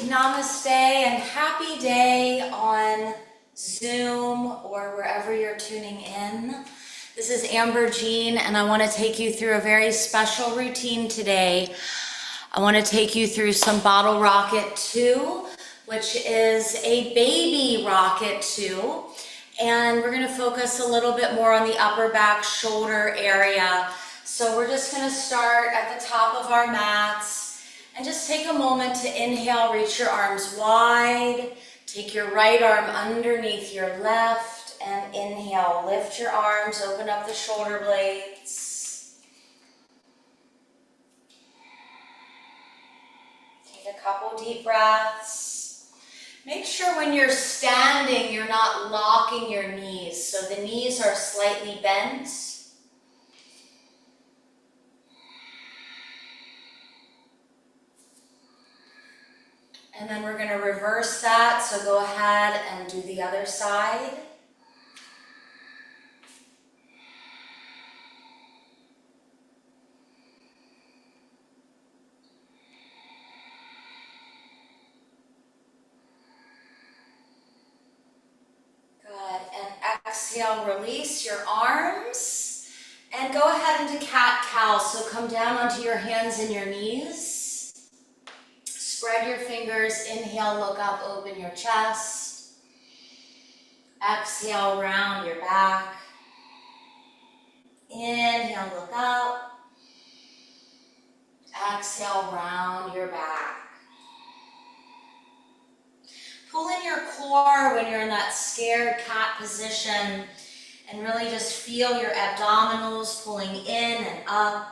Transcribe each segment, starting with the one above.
namaste, and happy day on Zoom or wherever you're tuning in. This is Amber Jean, and I want to take you through a very special routine today. I want to take you through some bottle rocket 2, which is a baby rocket 2. And we're going to focus a little bit more on the upper back shoulder area. So we're just going to start at the top of our mats. And just take a moment to inhale, reach your arms wide. Take your right arm underneath your left and inhale. Lift your arms, open up the shoulder blades. Take a couple deep breaths. Make sure when you're standing, you're not locking your knees. So the knees are slightly bent. And then we're going to reverse that, so go ahead and do the other side. Good, and exhale, release your arms, and go ahead into cat-cow, so come down onto your hands and your knees. Spread your fingers, inhale, look up, open your chest. Exhale, round your back. Inhale, look up. Exhale, round your back. Pull in your core when you're in that scared cat position, and really just feel your abdominals pulling in and up.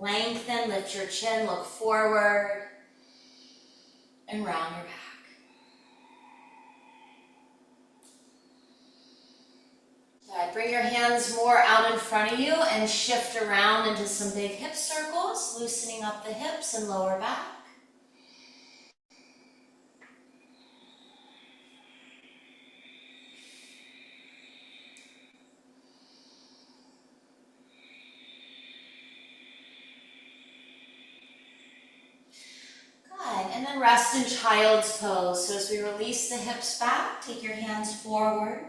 Lengthen, lift your chin, look forward, and round your back. Good. Bring your hands more out in front of you and shift around into some big hip circles, loosening up the hips and lower back. And then rest in child's pose. So as we release the hips back, take your hands forward.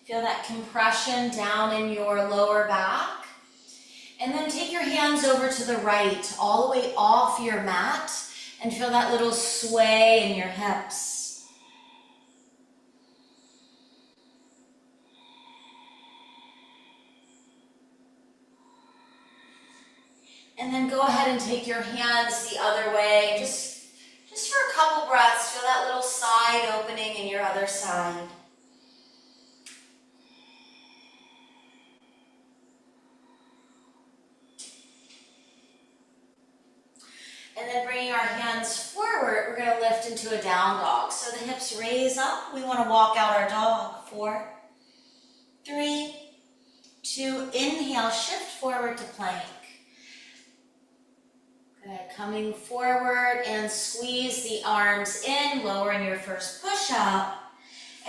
Feel that compression down in your lower back. And then take your hands over to the right, all the way off your mat, and feel that little sway in your hips. And then go ahead and take your hands the other way. Just for a couple breaths, feel that little side opening in your other side. And then bringing our hands forward, we're going to lift into a down dog. So the hips raise up. We want to walk out our dog. 4, 3, 2, inhale, shift forward to plank. Good. Coming forward and squeeze the arms in, lowering your first push up,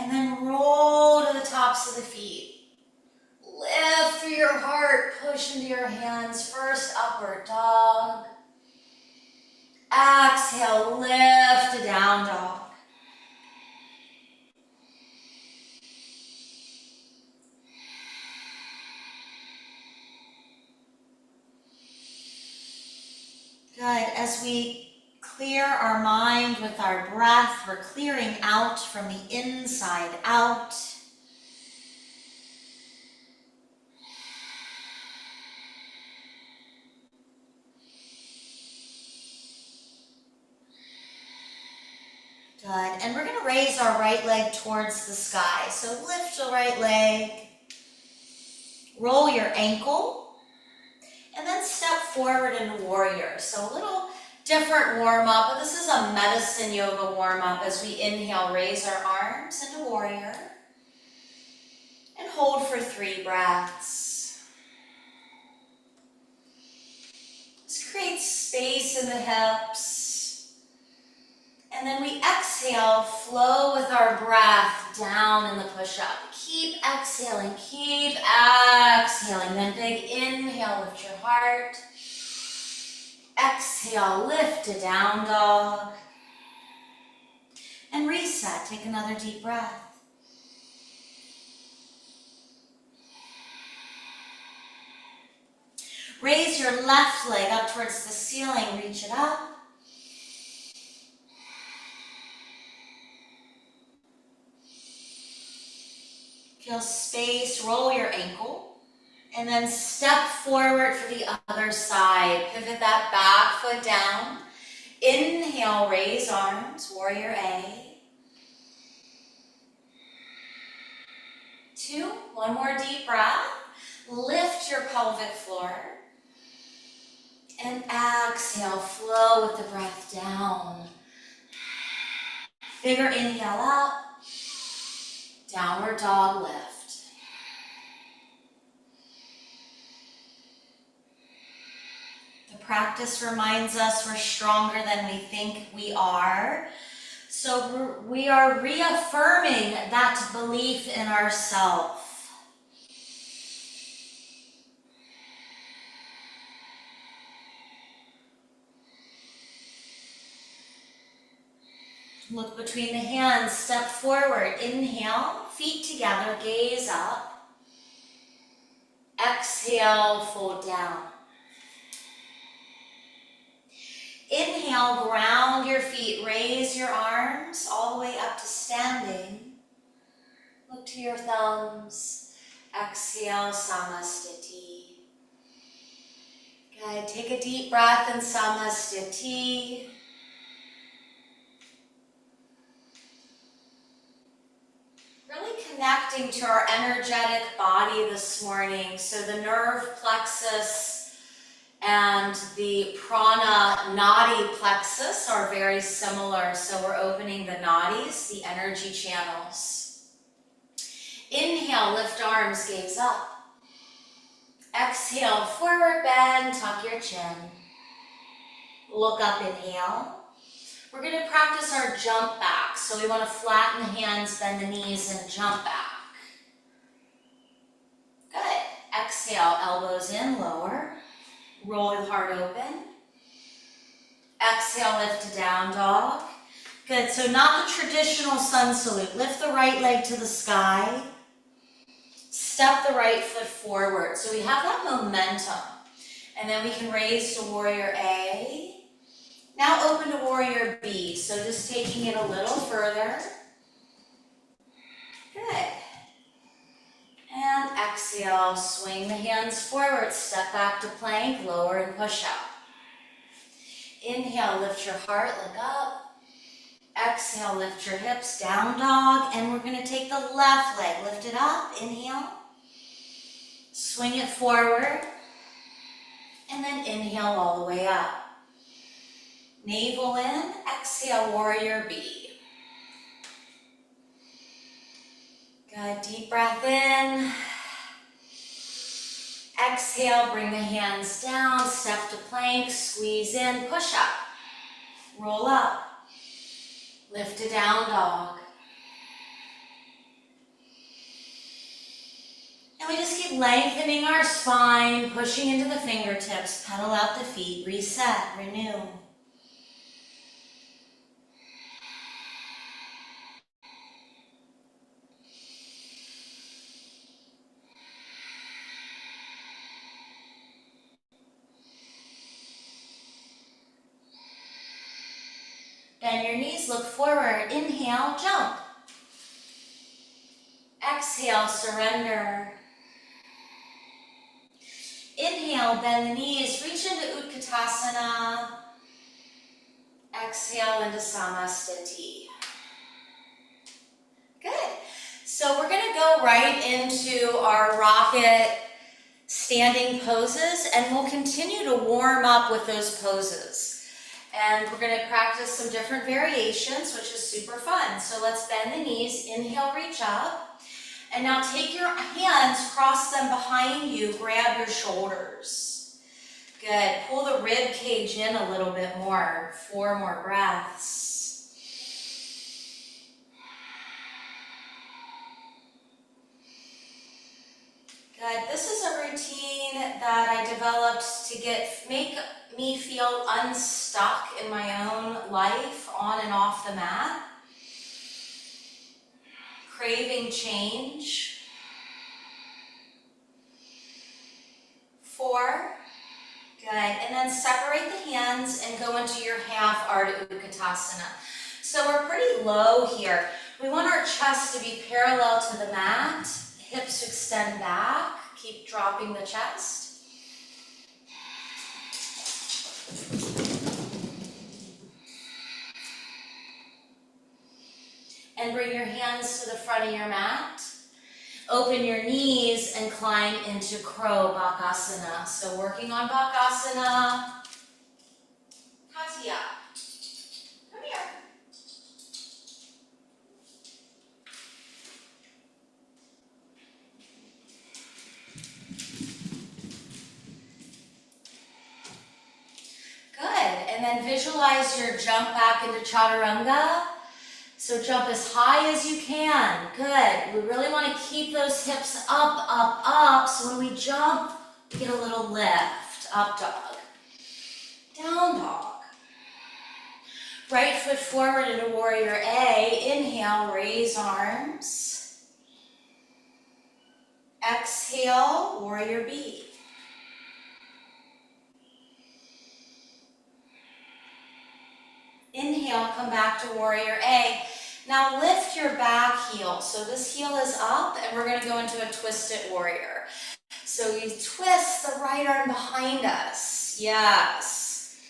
and then roll to the tops of the feet. Lift through your heart, push into your hands, first upward dog. Exhale, lift to down dog. Good. As we clear our mind with our breath, we're clearing out from the inside out. Good. And we're going to raise our right leg towards the sky. So lift your right leg, roll your ankle, and then step forward in warrior. So a little different warm-up, but this is a medicine yoga warm-up. As we inhale, raise our arms into warrior. And hold for 3 breaths. Just create space in the hips. And then we exhale, flow with our breath down in the push-up. Keep exhaling, keep exhaling. Then big inhale, lift your heart. Exhale, lift to down dog. And reset, take another deep breath. Raise your left leg up towards the ceiling, reach it up. Feel space, roll your ankle, and then step forward for the other side. Pivot that back foot down. Inhale, raise arms, warrior A. 2, one more deep breath. Lift your pelvic floor. And exhale, flow with the breath down. Bigger inhale up. Downward dog lift. The practice reminds us we're stronger than we think we are. So we are reaffirming that belief in ourselves. Look between the hands, step forward, inhale, feet together, gaze up. Exhale, fold down. Inhale, ground your feet, raise your arms all the way up to standing. Look to your thumbs. Exhale, Samastiti. Good, take a deep breath in Samastiti. Really connecting to our energetic body this morning. So the nerve plexus and the prana nadi plexus are very similar. So we're opening the nadis, the energy channels. Inhale, lift arms, gaze up. Exhale, forward bend, tuck your chin. Look up, inhale. We're going to practice our jump back. So we want to flatten the hands, bend the knees, and jump back. Good. Exhale, elbows in, lower. Roll your heart open. Exhale, lift to down dog. Good. So not the traditional sun salute. Lift the right leg to the sky. Step the right foot forward. So we have that momentum. And then we can raise to warrior A. Now open to warrior B, so just taking it a little further. Good. And exhale, swing the hands forward, step back to plank, lower and push up. Inhale, lift your heart, look up. Exhale, lift your hips, down dog, and we're going to take the left leg, lift it up, inhale. Swing it forward, and then inhale all the way up. Navel in, exhale, warrior B. Good, deep breath in. Exhale, bring the hands down, step to plank, squeeze in, push up. Roll up. Lift to down dog. And we just keep lengthening our spine, pushing into the fingertips, pedal out the feet, reset, renew. Bend your knees, look forward. Inhale, jump. Exhale, surrender. Inhale, bend the knees, reach into Utkatasana. Exhale into Samastiti. Good. So we're going to go right into our rocket standing poses, and we'll continue to warm up with those poses. And we're going to practice some different variations, which is super fun. So let's bend the knees, inhale, reach up. And now take your hands, cross them behind you, grab your shoulders. Good. Pull the rib cage in a little bit more. 4 more breaths. Good. This is a routine that I developed to make me feel unstuck in my own life, on and off the mat. Craving change. 4. Good. And then separate the hands and go into your half Ardha Utkatasana. So we're pretty low here. We want our chest to be parallel to the mat. Hips extend back. Keep dropping the chest. And bring your hands to the front of your mat. Open your knees and climb into Crow Bakasana. So working on Bakasana. Katya. Come here. Good, and then visualize your jump back into Chaturanga. So jump as high as you can. Good, we really want to keep those hips up, up, up. So when we jump, we get a little lift. Up dog, down dog. Right foot forward into Warrior A. Inhale, raise arms. Exhale, Warrior B. Inhale, come back to Warrior A. Now lift your back heel. So this heel is up and we're going to go into a twisted warrior. So you twist the right arm behind us. Yes.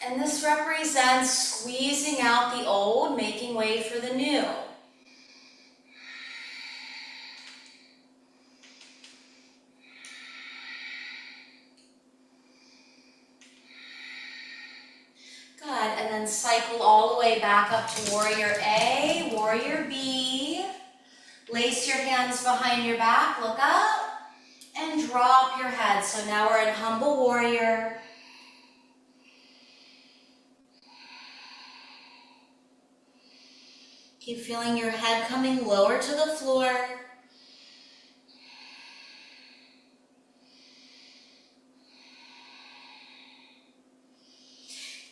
And this represents squeezing out the old, making way for the new. Good, and then cycle all the way back up to Warrior A, Warrior B. Lace your hands behind your back, look up, and drop your head. So now we're in Humble Warrior. Keep feeling your head coming lower to the floor.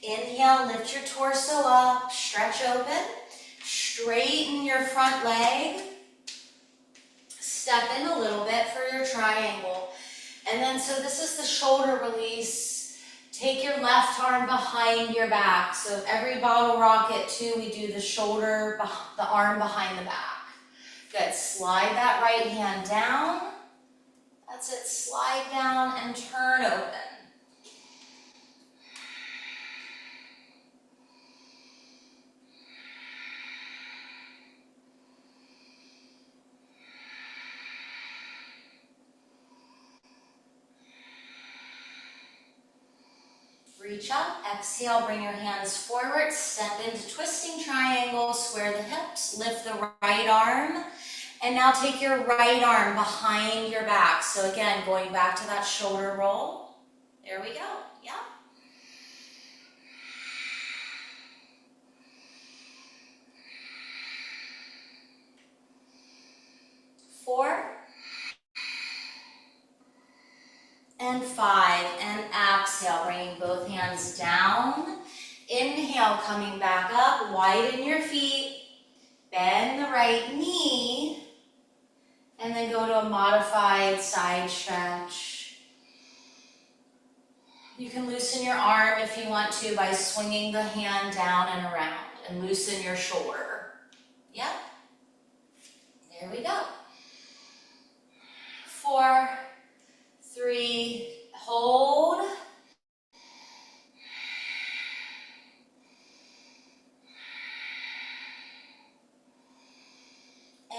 Inhale, lift your torso up, stretch open, straighten your front leg, step in a little bit for your triangle. And then, so this is the shoulder release. Take your left arm behind your back. So every bottle rocket too, we do the shoulder, the arm behind the back. Good, slide that right hand down. That's it, slide down and turn open. Reach up, exhale, bring your hands forward, step into twisting triangle, square the hips, lift the right arm, and now take your right arm behind your back. So again, going back to that shoulder roll. There we go, yeah. 4, and 5, and exhale, bringing both hands down. Inhale, coming back up, widen your feet, bend the right knee, and then go to a modified side stretch. You can loosen your arm if you want to by swinging the hand down and around, and loosen your shoulder. Yep. There we go. 4, 3, hold.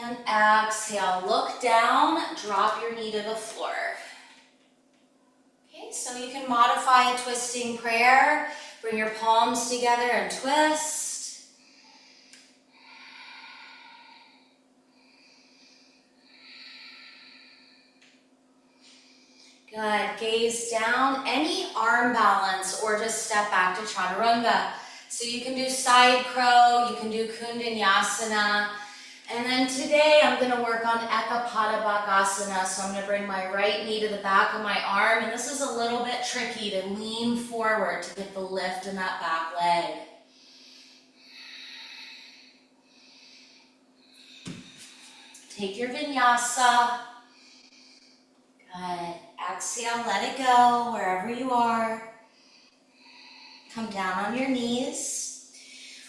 And exhale, look down, drop your knee to the floor. Okay, so you can modify a twisting prayer. Bring your palms together and twist. Good, gaze down, any arm balance or just step back to Chaturanga. So you can do side crow, you can do Kundanyasana, And then today I'm going to work on Ekapada Bakasana. So I'm going to bring my right knee to the back of my arm. And this is a little bit tricky to lean forward to get the lift in that back leg. Take your Vinyasa. Good. Exhale, let it go wherever you are. Come down on your knees.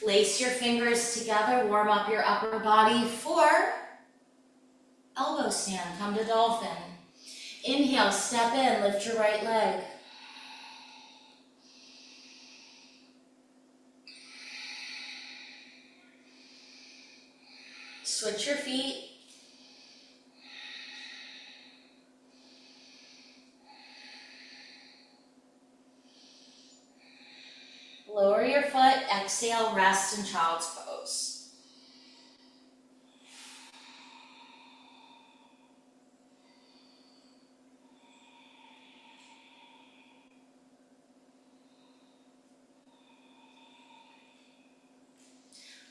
Lace your fingers together, warm up your upper body for elbow stand. Come to dolphin. Inhale, step in, lift your right leg. Switch your feet. Lower your foot, exhale, rest in child's pose.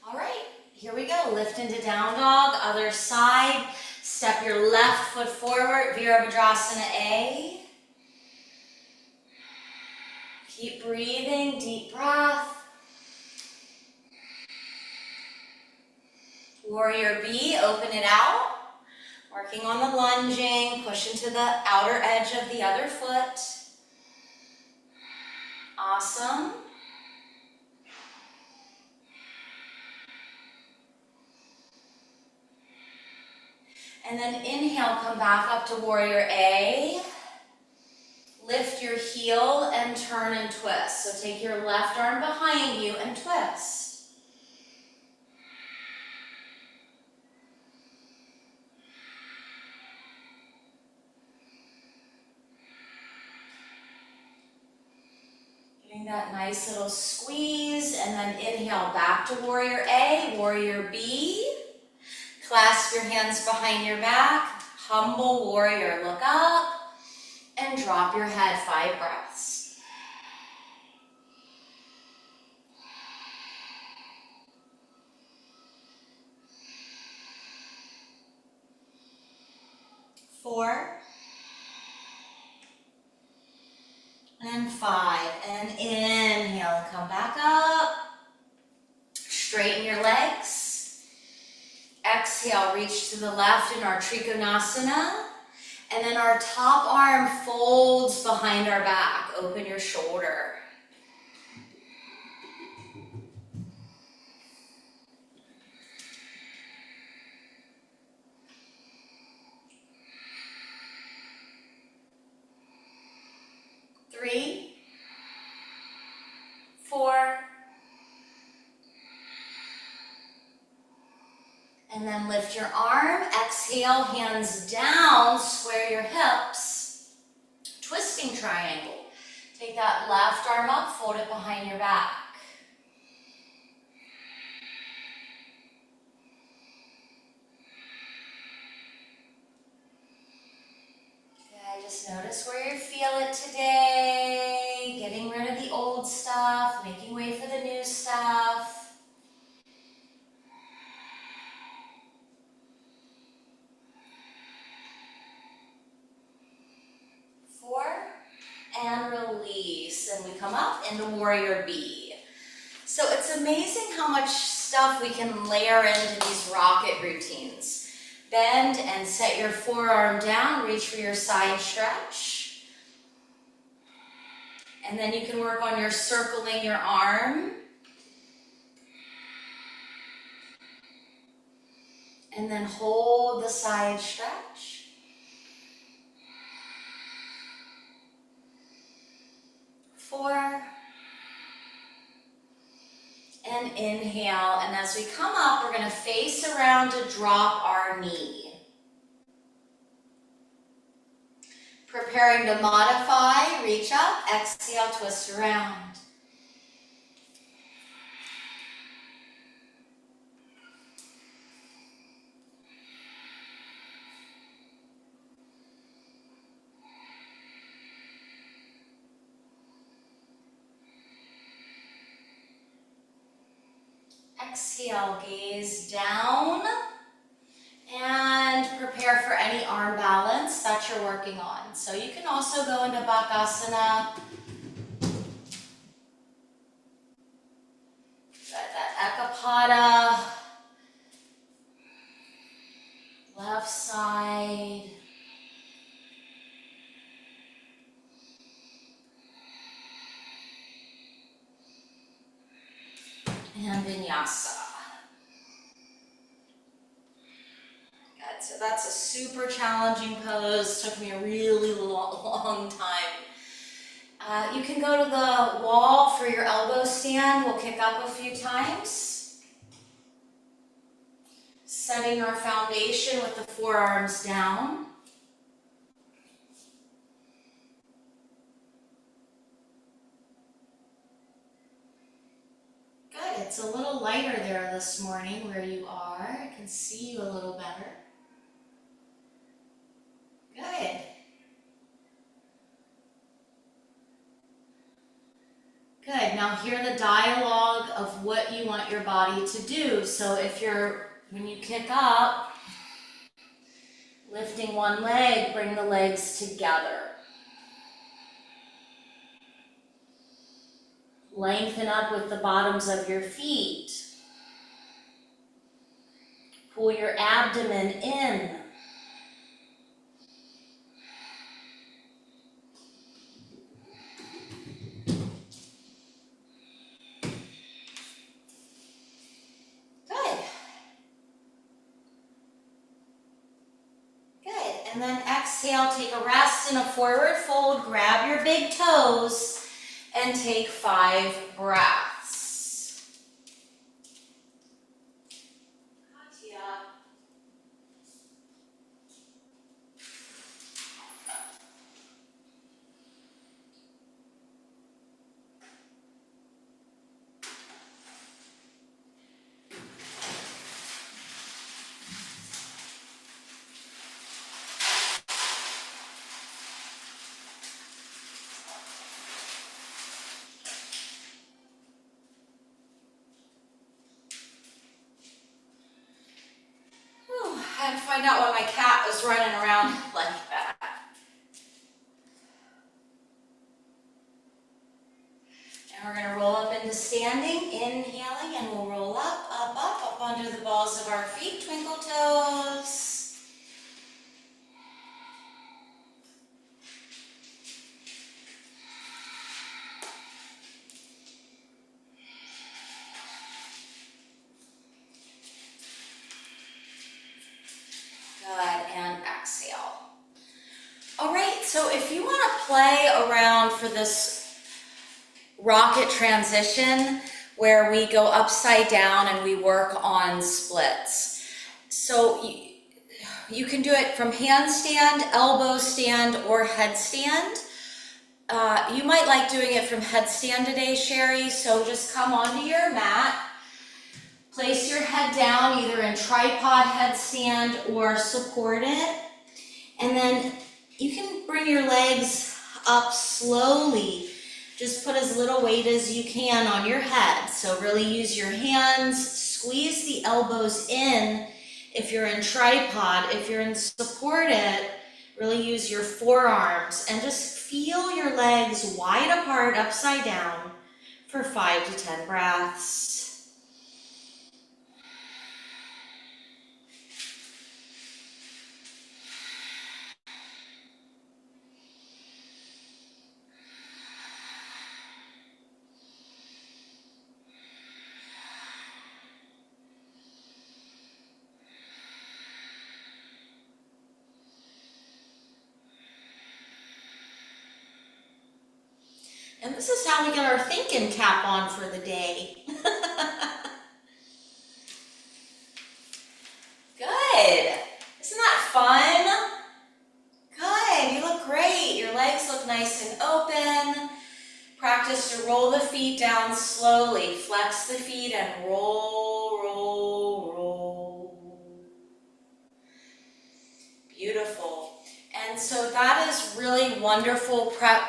All right, here we go. Lift into down dog, other side. Step your left foot forward, Virabhadrasana A. Keep breathing, deep breath. Warrior B, open it out. Working on the lunging, push into the outer edge of the other foot. Awesome. And then inhale, come back up to Warrior A. Lift your heel and turn and twist. So take your left arm behind you and twist. Getting that nice little squeeze, and then inhale back to Warrior A, Warrior B. Clasp your hands behind your back, humble warrior, look up, and drop your head, 5 breaths. Four. And 5. And inhale, come back up. Straighten your legs. Exhale, reach to the left in our Trikonasana. And then our top arm folds behind our back. Open your shoulder. Three, 4, and then lift your arm, exhale, hands down, square your hips, twisting triangle. Take that left arm up, fold it behind your back. Good, just notice where you feel it today, getting rid of the old stuff, making way for the new stuff. And release, and we come up into Warrior B. So it's amazing how much stuff we can layer into these rocket routines. Bend and set your forearm down, reach for your side stretch. And then you can work on your circling your arm. And then hold the side stretch. 4, and inhale, and as we come up, we're going to face around to drop our knee. Preparing to modify, reach up, exhale, twist around. Exhale, gaze down, prepare for any arm balance that you're working on. So you can also go into Bakasana. Got that Ekapada. Left side. And Vinyasa. Good, so that's a super challenging pose. Took me a really long time. You can go to the wall for your elbow stand. We'll kick up a few times. Setting our foundation with the forearms down. Good, it's a little lighter there this morning where you are. I can see you a little better. Good. Good, now hear the dialogue of what you want your body to do. So when you kick up, lifting one leg, bring the legs together. Lengthen up with the bottoms of your feet. Pull your abdomen in. And then exhale, take a rest in a forward fold, grab your big toes, and take 5 breaths. I had to find out why my cat was running around like that. And we're going to roll up into standing, inhaling, and we'll roll up onto the balls of our feet, twinkle toes. Good, and exhale. All right, so if you want to play around for this rocket transition where we go upside down and we work on splits. So you can do it from handstand, elbow stand, or headstand. You might like doing it from headstand today, Sherry, so just come onto your mat. Place your head down either in tripod headstand or support it. And then you can bring your legs up slowly. Just put as little weight as you can on your head. So really use your hands, squeeze the elbows in if you're in tripod. If you're in support it, really use your forearms and just feel your legs wide apart upside down for 5 to 10 breaths. And this is how we get our thinking cap on for the day. Good. Isn't that fun? Good. You look great. Your legs look nice and open. Practice to roll the feet down slowly. Flex the feet and roll, roll, roll. Beautiful. And so that is really wonderful prep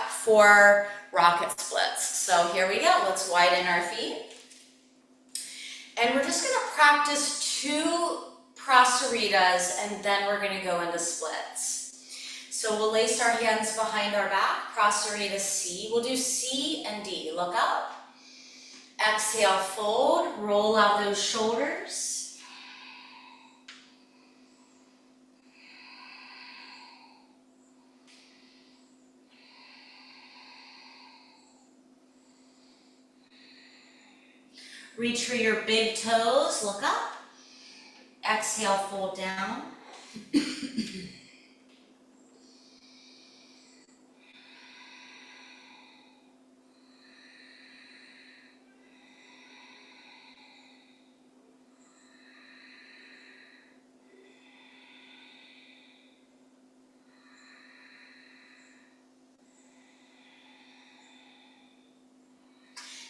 for rocket splits. So here we go. Let's widen our feet. And we're just going to practice 2 Prasaritas, and then we're going to go into splits. So we'll lace our hands behind our back, Prasarita C. We'll do C and D. Look up. Exhale, fold, roll out those shoulders. Reach for your big toes, look up. Exhale, fold down.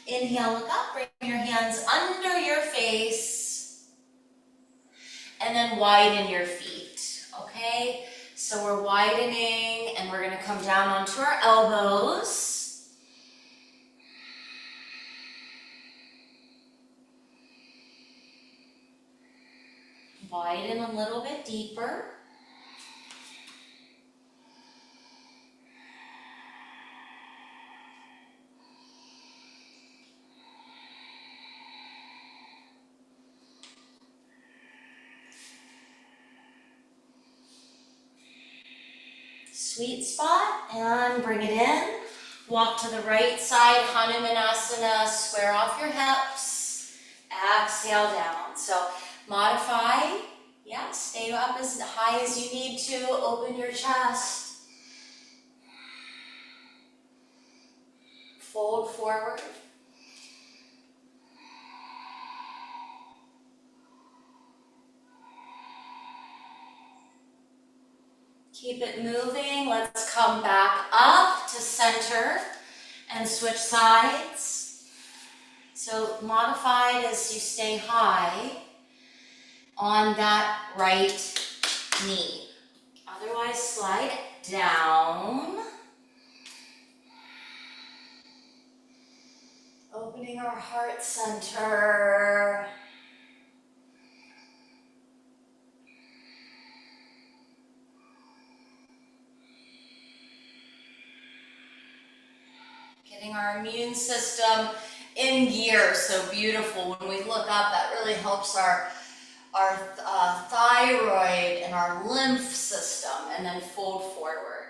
Inhale, look up, bring your hands under your face, and then widen your feet, okay? So we're widening, and we're gonna come down onto our elbows. Widen a little bit deeper. Sweet spot, and bring it in. Walk to the right side, Hanumanasana, square off your hips. Exhale down. So modify, yeah, stay up as high as you need to. Open your chest. Fold forward. Keep it moving. Let's come back up to center and switch sides. So modified as you stay high on that right knee. Otherwise, slide down. Opening our heart center. Getting our immune system in gear, so beautiful. When we look up, that really helps our thyroid and our lymph system, and then fold forward.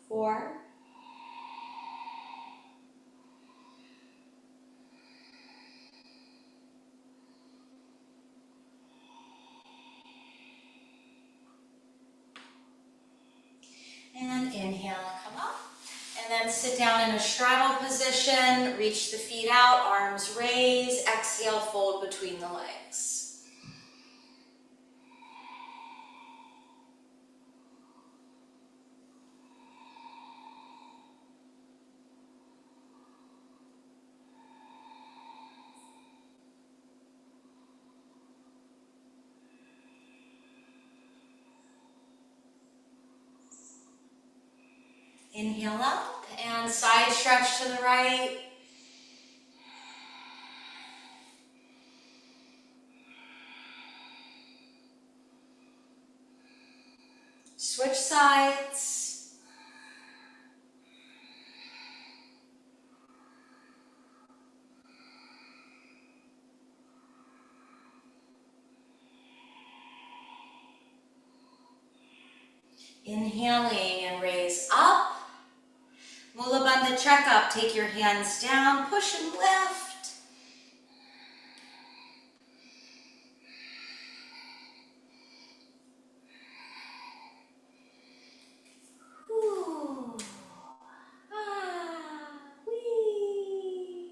Four. And inhale and come up. And then sit down in a straddle position. Reach the feet out, arms raised. Exhale, fold between the legs. Inhale up and side stretch to the right. Switch sides. Inhaling and raise up. Mula Bandha checkup. Take your hands down, push and lift. Ooh. Wee.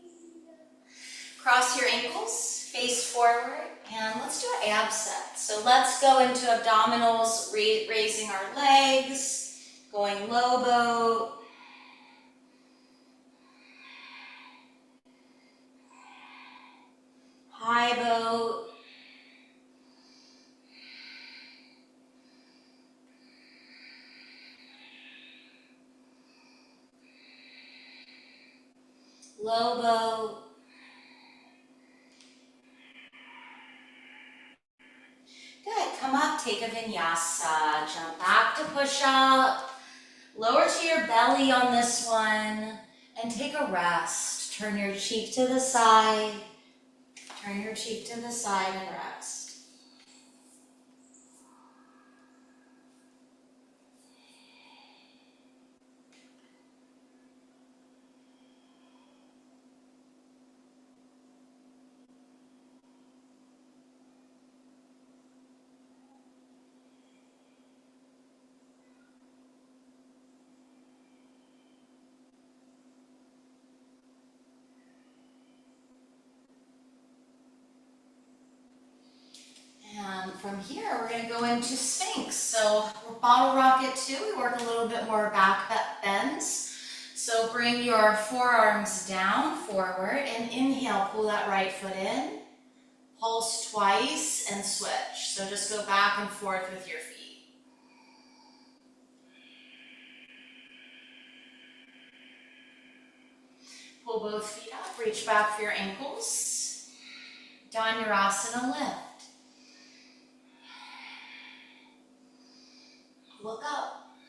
Cross your ankles, face forward, and let's do an ab set. So let's go into abdominals, raising our legs, going low boat. High boat. low boat. Good, come up, take a vinyasa, jump back to push up, lower to your belly on this one, and take a rest. Turn your cheek to the side, turn your cheek to the side and rest. And from here, we're going to go into Sphinx. So we're bottle rocket 2. We work a little bit more back bends. So bring your forearms down, forward, and inhale, pull that right foot in. Pulse twice and switch. So just go back and forth with your feet. Pull both feet up, reach back for your ankles. Dhanurasana lift. Look up.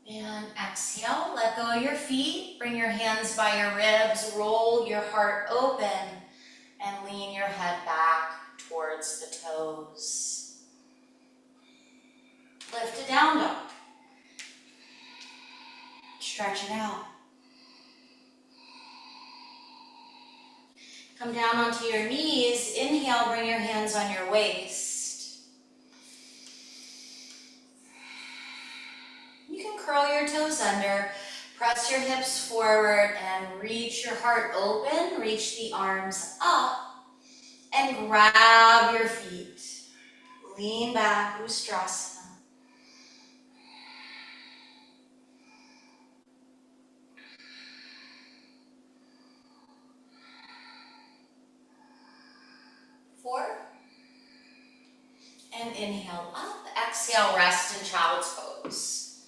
And exhale, let go of your feet, bring your hands by your ribs, roll your heart open, and lean your head back towards the toes. Lift a down dog. Stretch it out. Come down onto your knees. Inhale, bring your hands on your waist. You can curl your toes under, press your hips forward, and reach your heart open. Reach the arms up, and grab your feet. Lean back, Ustrasana. Four. And inhale up. Exhale, rest in child's pose.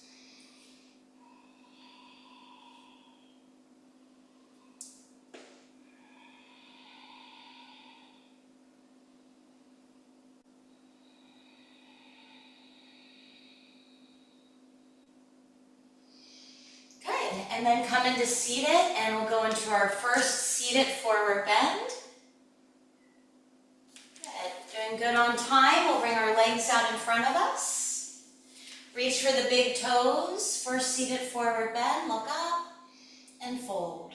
Good, and then come into seated, and we'll go into our first seated forward bend. Good, doing good on time. We'll bring our legs out in front of us. Reach for the big toes. First seated forward bend, look up, and fold.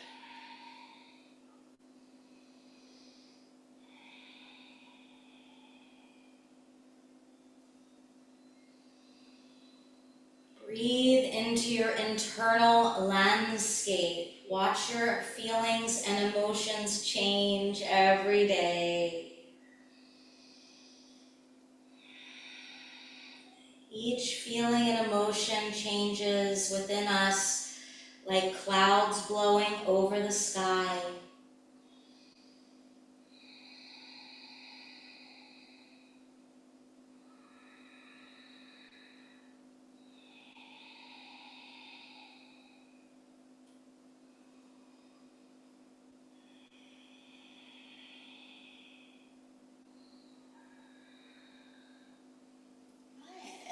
Breathe into your internal landscape. Watch your feelings and emotions change every day. Each feeling and emotion changes within us like clouds blowing over the sky.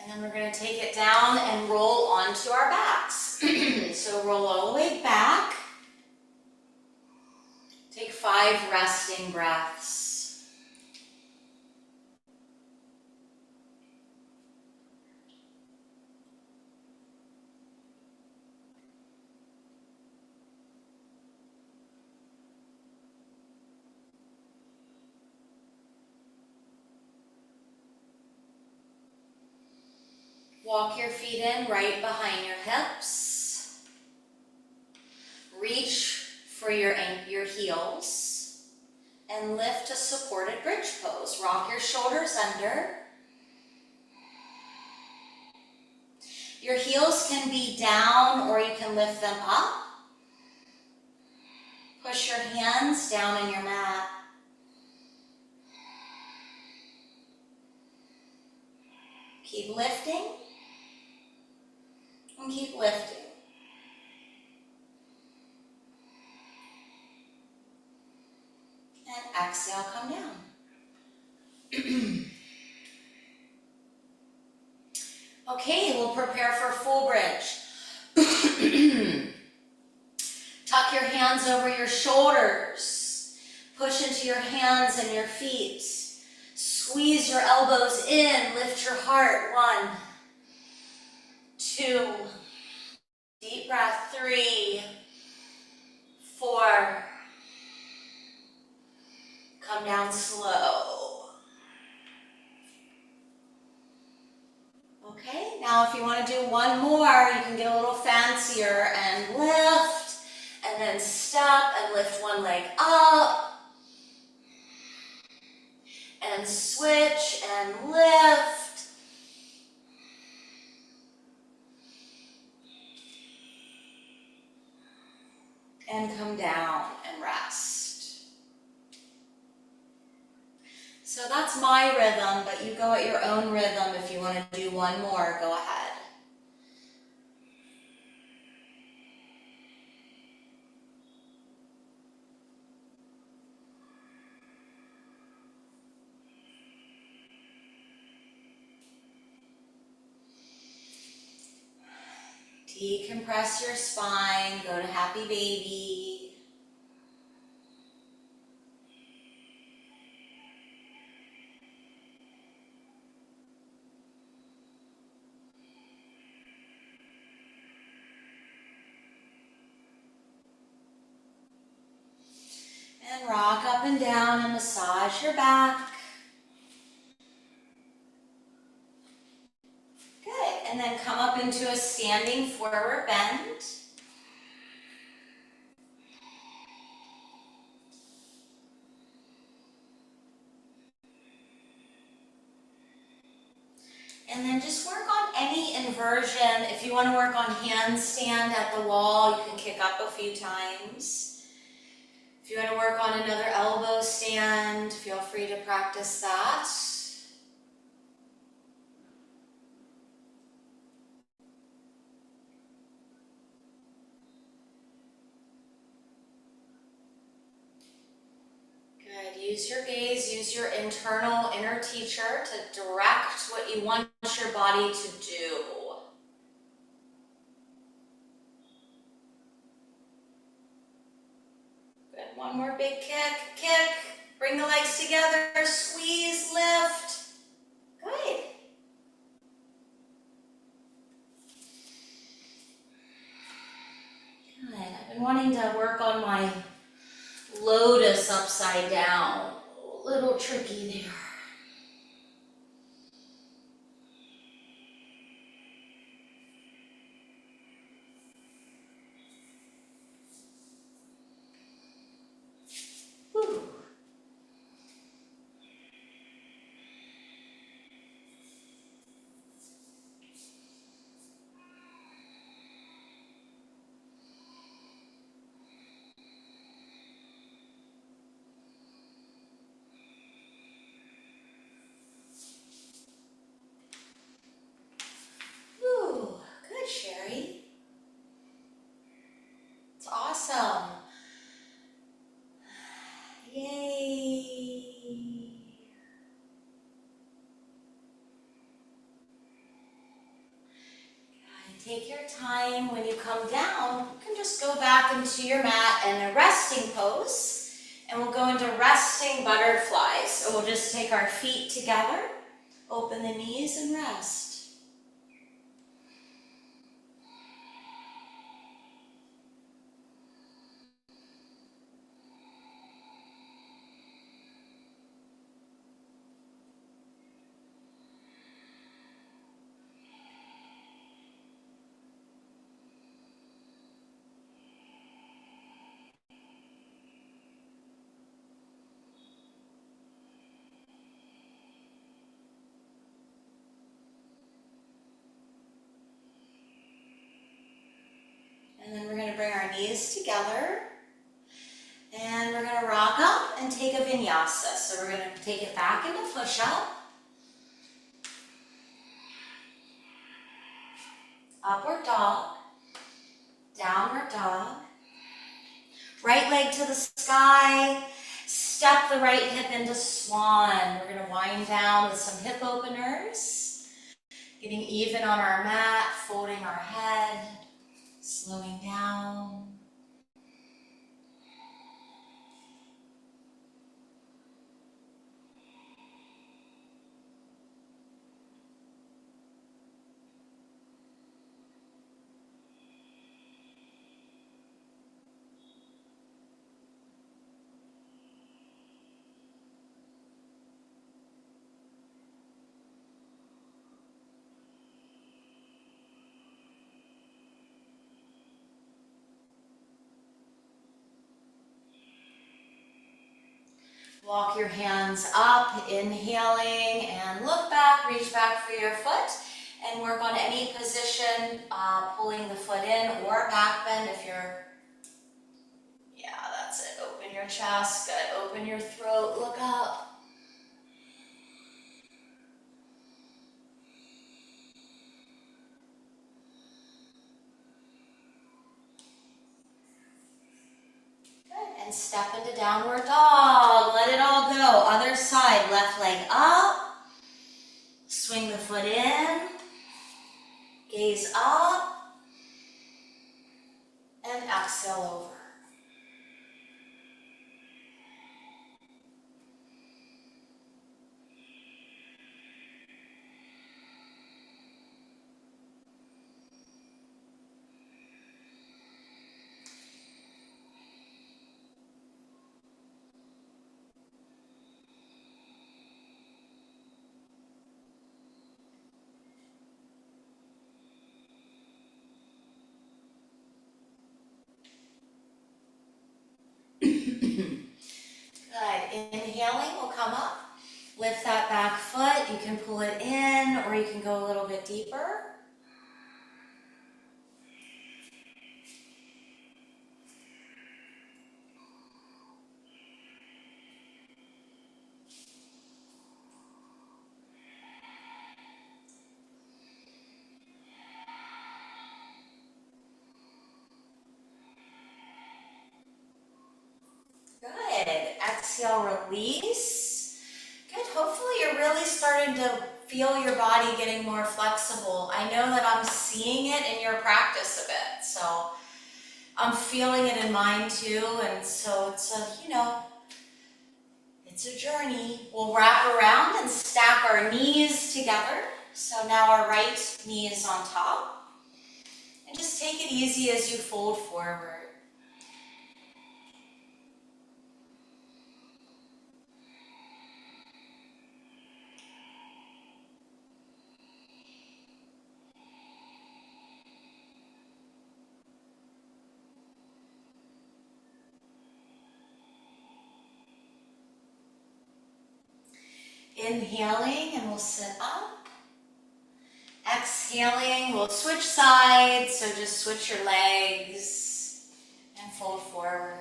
And then we're going to take it down and roll onto our backs. So roll all the way back. Take 5 resting breaths. Walk your feet in right behind your hips. Reach for your heels and lift to supported bridge pose. Rock your shoulders under. Your heels can be down or you can lift them up. Push your hands down in your mat. Keep lifting and keep lifting. And exhale, come down. Okay, we'll prepare for full bridge. Tuck your hands over your shoulders. Push into your hands and your feet. Squeeze your elbows in. Lift your heart. 1, 2. Deep breath. 3, 4. Come down slow. Okay, now if you want to do one more, you can get a little fancier and lift, and then step and lift one leg up, and switch and lift. And come down and rest. So that's my rhythm, but you go at your own rhythm. If you want to do one more, go ahead. Decompress your spine, go to happy baby. And rock up and down and massage your back. Good, and then come up into a standing forward bend. And then just work on any inversion. If you want to work on handstand at the wall, you can kick up a few times. If you want to work on another elbow stand, feel free to practice that. Good. Use your gaze, use your internal inner teacher to direct what you want your body to do. Good. One more big kick, kick. Bring the legs together, squeeze, lift. Good. Good. I've been wanting to work on my lotus upside down. A little tricky there. Whew. Ooh, good, Sherry. It's awesome. Yay. Take your time. When you come down, you can just go back into your mat in a resting pose, and we'll go into resting butterfly. So we'll just take our feet together, open the knees, and rest. And then we're going to bring our knees together, and we're going to rock up and take a vinyasa. So we're going to take it back into push-up. Upward dog, downward dog. Right leg to the sky. Step the right hip into swan. We're going to wind down with some hip openers. Getting even on our mat, folding our head, slowing down. Walk your hands up, inhaling, and look back, reach back for your foot, and work on any position, pulling the foot in or back bend if you're, yeah, that's it. Open your chest, good. Open your throat, look up. Good, and step into downward dog. Let it all go. Other side, left leg up. Swing the foot in. Gaze up. And exhale over. Good. Inhaling, we'll come up. Lift that back foot. You can pull it in or you can go a little bit deeper. Good. Exhale, release. Good. Hopefully you're really starting to feel your body getting more flexible. I know that I'm seeing it in your practice a bit. So I'm feeling it in mine too. And so it's it's a journey. We'll wrap around and stack our knees together. So now our right knee is on top. And just take it easy as you fold forward. Inhaling and we'll sit up. Exhaling, we'll switch sides, so just switch your legs and fold forward.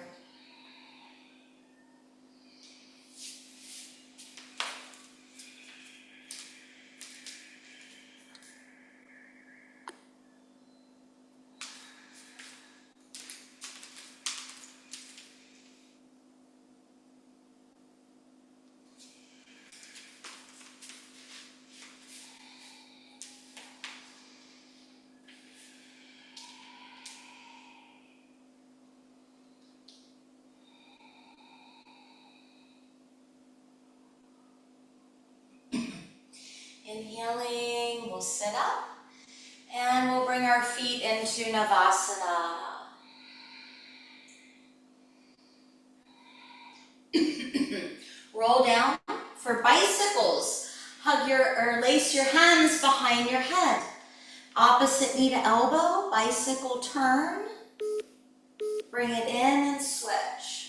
Inhaling, we'll sit up, and we'll bring our feet into Navasana. Roll down for bicycles. Lace your hands behind your head. Opposite knee to elbow, bicycle turn. Bring it in and switch.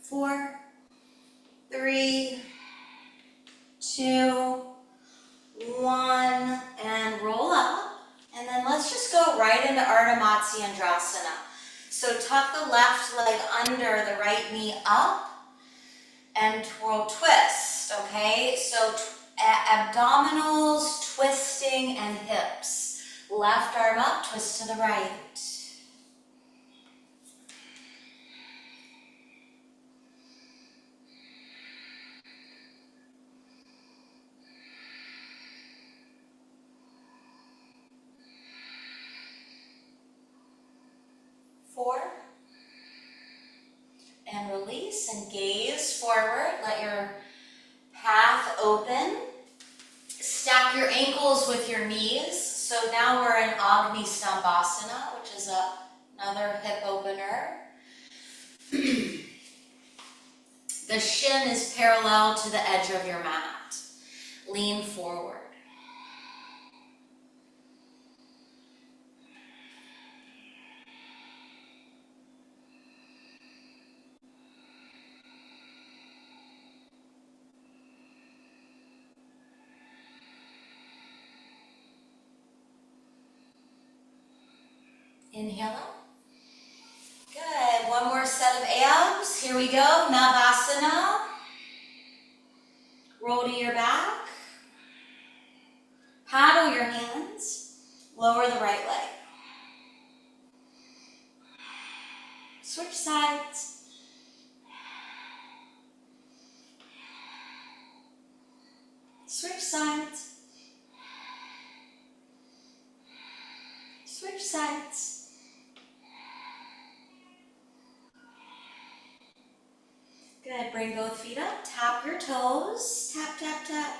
Four, three, two, one, and roll up. And then let's just go right into Ardha Matsyendrasana. So tuck the left leg under, the right knee up, and we'll twist, okay? So abdominals, twisting, and hips. Left arm up, twist to the right. 4, and release and gaze forward. Let your path open. Stack your ankles with your knees. So now we're in Agni Stambhasana, which is another hip opener. The shin is parallel to the edge of your mat. Lean forward. Inhale up. Good. One more set of abs. Here we go. Navasana. Roll to your back. Paddle your hands. Lower the right leg. Switch sides. Switch sides. Switch sides. Good, bring both feet up, tap your toes, tap, tap, tap.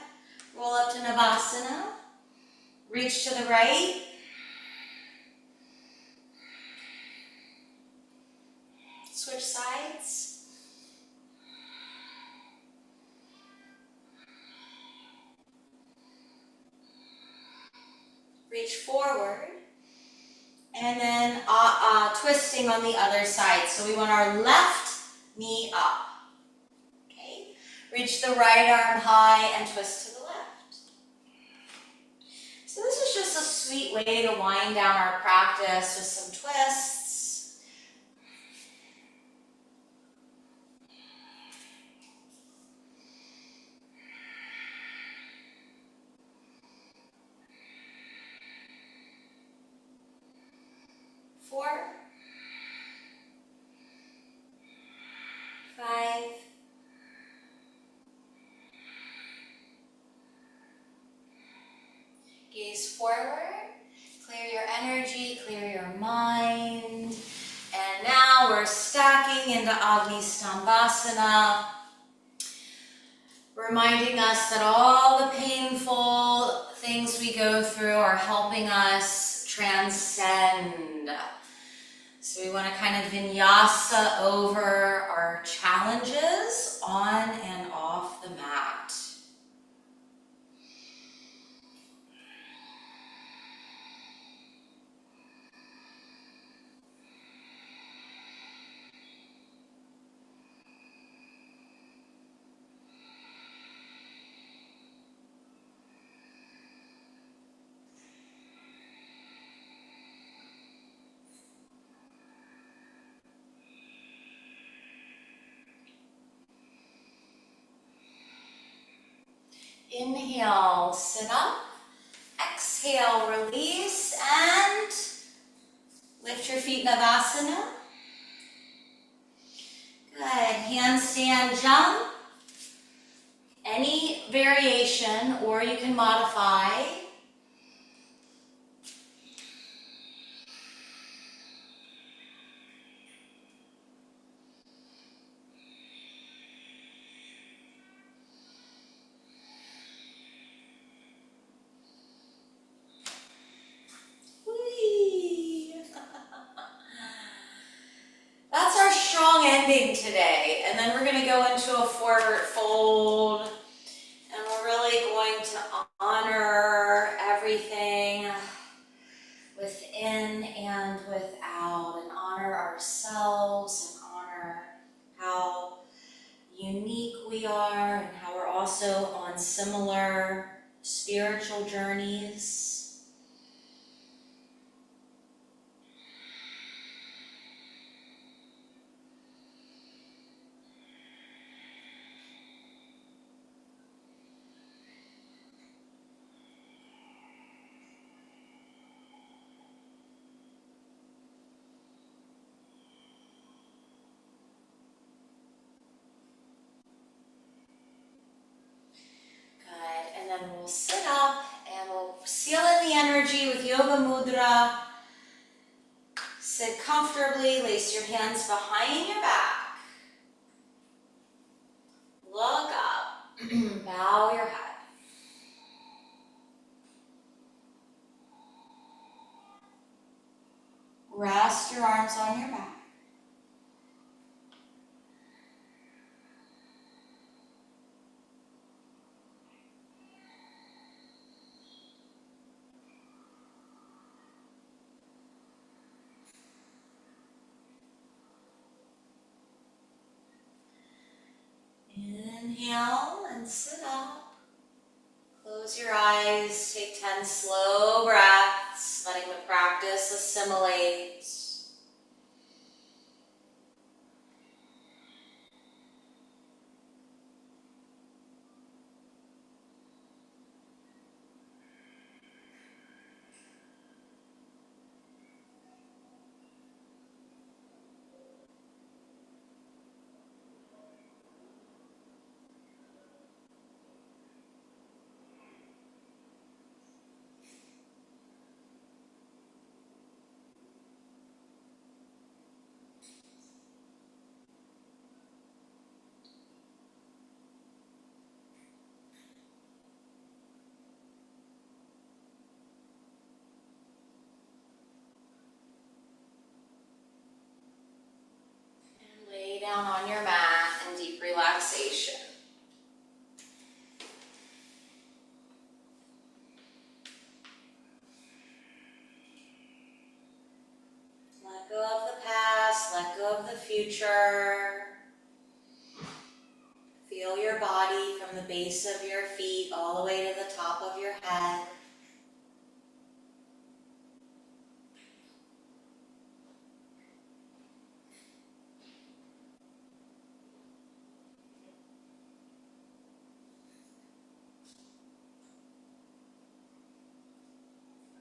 Roll up to Navasana. Reach to the right. Switch sides. Reach forward. And then twisting on the other side. So we want our left knee up. Reach the right arm high and twist to the left. So this is just a sweet way to wind down our practice with some twists. Four, 5, gaze forward, clear your energy, clear your mind. And now we're stacking into Agni Stambhasana, reminding us that all the painful things we go through are helping us transcend. So we want to kind of vinyasa over our challenges on and off the mat. Inhale, sit up. Exhale, release, and lift your feet, Navasana. Good, handstand jump. Any variation, or you can modify. That's our strong ending today. And then we're going to go into a forward fold. And we're really going to honor everything within and without. And honor ourselves and honor how unique we are and how we're also on similar spiritual journeys. Yoga Mudra. Sit comfortably, lace your hands behind your back. Look up, bow your head. Rest your arms on your back. Inhale and sit up. Close your eyes, take 10 slow breaths, letting the practice assimilate. Lay down on your mat in deep relaxation. Let go of the past, let go of the future. Feel your body from the base of your feet all the way to the top of your head.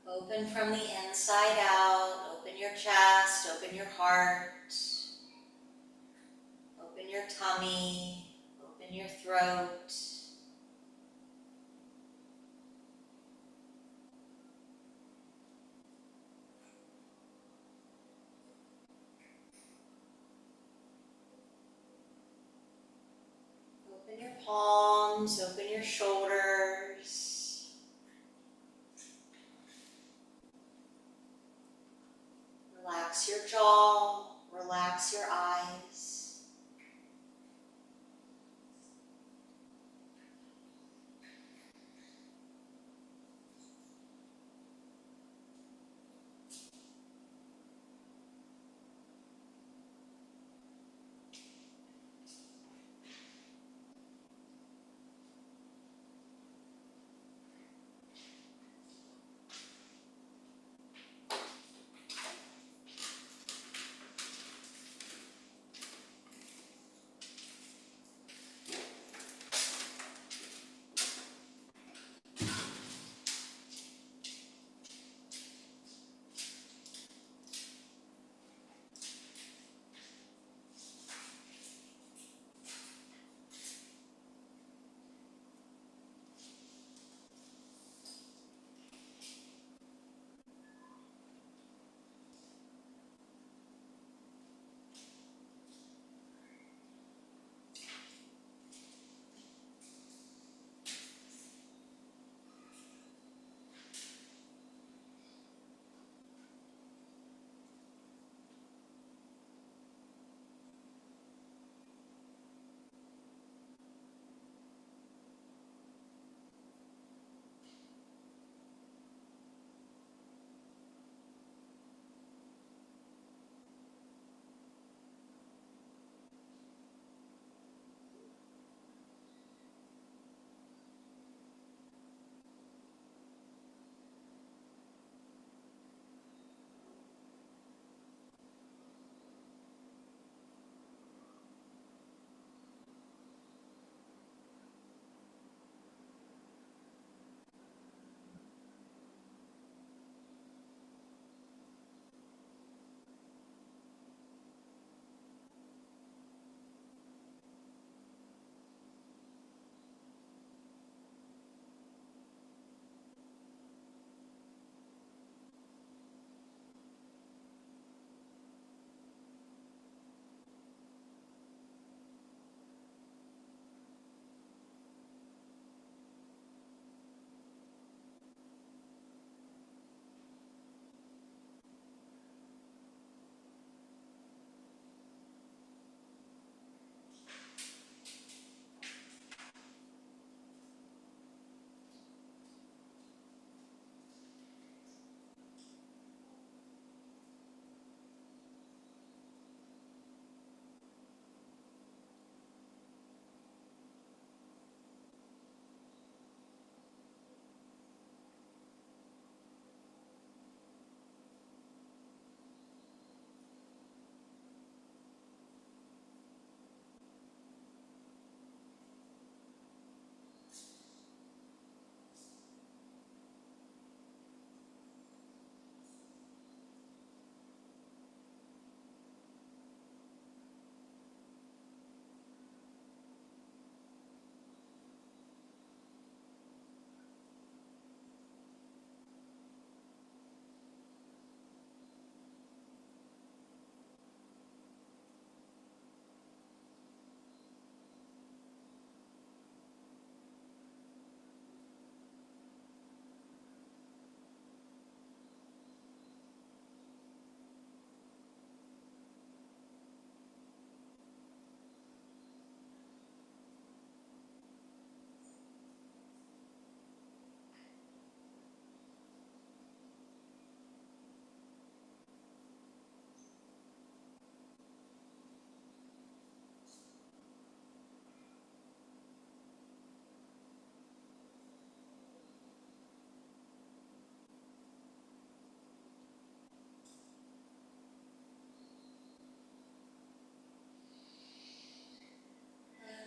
Open from the inside out. Open your chest, open your heart, open your tummy, open your throat. Open your palms, open your shoulders. Relax your jaw, relax your eyes.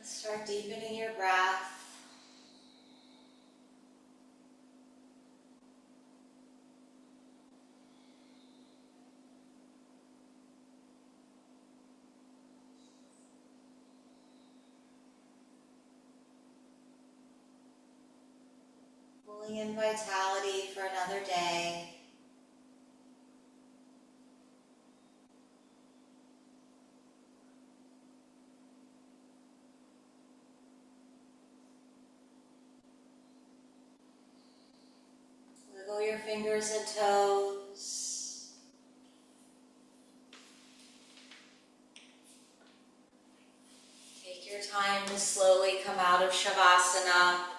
Start deepening your breath. Pulling in vitality for another day. Wiggle your fingers and toes. Take your time to slowly come out of Shavasana.